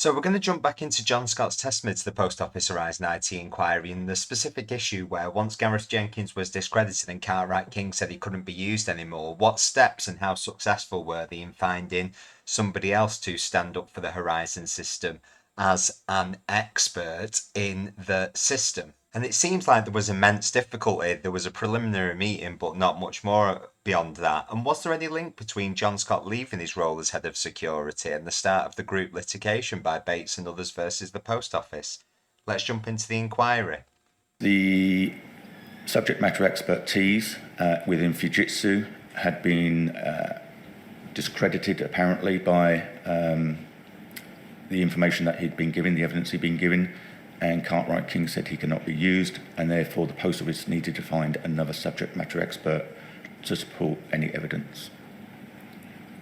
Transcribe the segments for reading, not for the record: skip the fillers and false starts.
So we're going to jump back into John Scott's testimony to the Post Office Horizon IT inquiry and the specific issue where once Gareth Jenkins was discredited and Cartwright King said he couldn't be used anymore, what steps and how successful were they in finding somebody else to stand up for the Horizon system as an expert in the system? And it seems like there was immense difficulty. There was a preliminary meeting, but not much more beyond that. And was there any link between John Scott leaving his role as head of security and the start of the group litigation by Bates and others versus the Post Office? Let's jump into the inquiry. The subject matter expertise within Fujitsu had been discredited apparently by the information that he'd been given, the evidence he'd been given, and Cartwright King said he cannot be used, and therefore the Post Office needed to find another subject matter expert to support any evidence.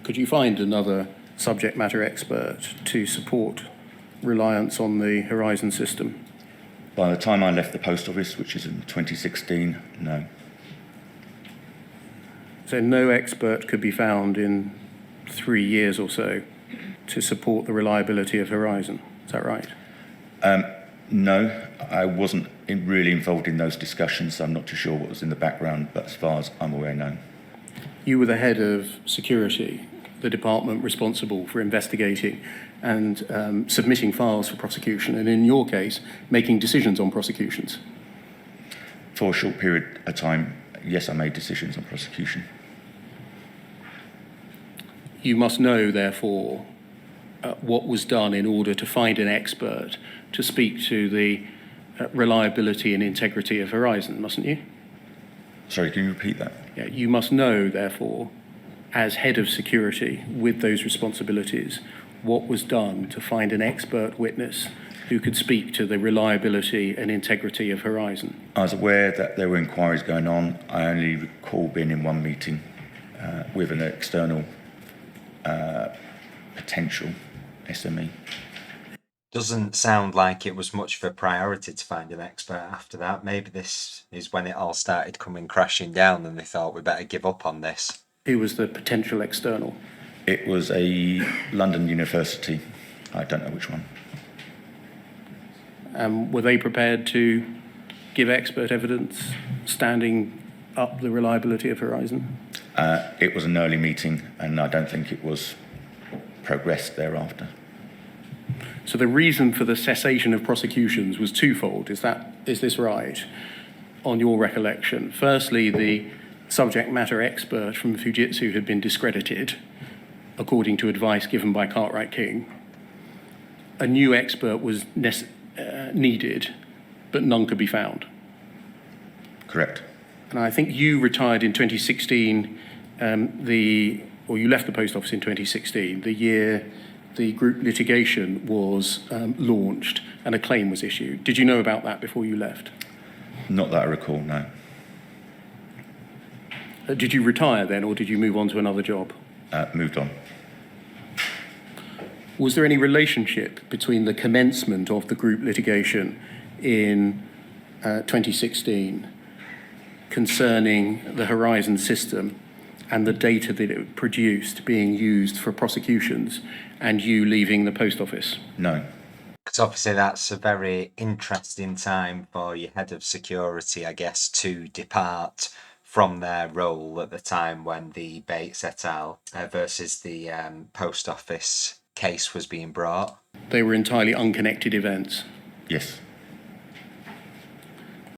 Could you find another subject matter expert to support reliance on the Horizon system? By the time I left the Post Office, which is in 2016, no. So no expert could be found in 3 years or so to support the reliability of Horizon. Is that right? No, I wasn't really involved in those discussions, so I'm not too sure what was in the background, but as far as I'm aware, no. You were the head of security, the department responsible for investigating and submitting files for prosecution, and in your case, making decisions on prosecutions. For a short period of time, yes, I made decisions on prosecution. You must know, therefore, what was done in order to find an expert to speak to the reliability and integrity of Horizon, mustn't you? Sorry, can you repeat that? Yeah, you must know, therefore, as head of security with those responsibilities, what was done to find an expert witness who could speak to the reliability and integrity of Horizon. I was aware that there were inquiries going on. I only recall being in one meeting with an external potential SME. Doesn't sound like it was much of a priority to find an expert after that. Maybe this is when it all started coming crashing down and they thought we better give up on this. Who was the potential external? It was a London university. I don't know which one. Were they prepared to give expert evidence standing up the reliability of Horizon? It was an early meeting, and I don't think it was progressed thereafter. So the reason for the cessation of prosecutions was twofold. Is this right, on your recollection? Firstly, the subject matter expert from Fujitsu had been discredited, according to advice given by Cartwright King. A new expert was needed, but none could be found. Correct. And I think you retired in 2016, or you left the Post Office in 2016, the year the group litigation was launched and a claim was issued. Did you know about that before you left? Not that I recall, no. Did you retire then, or did you move on to another job? Moved on. Was there any relationship between the commencement of the group litigation in 2016 concerning the Horizon system and the data that it produced being used for prosecutions and you leaving the Post Office? No. Because obviously that's a very interesting time for your head of security, I guess, to depart from their role at the time when the Bates et al. Versus the Post Office case was being brought. They were entirely unconnected events. Yes.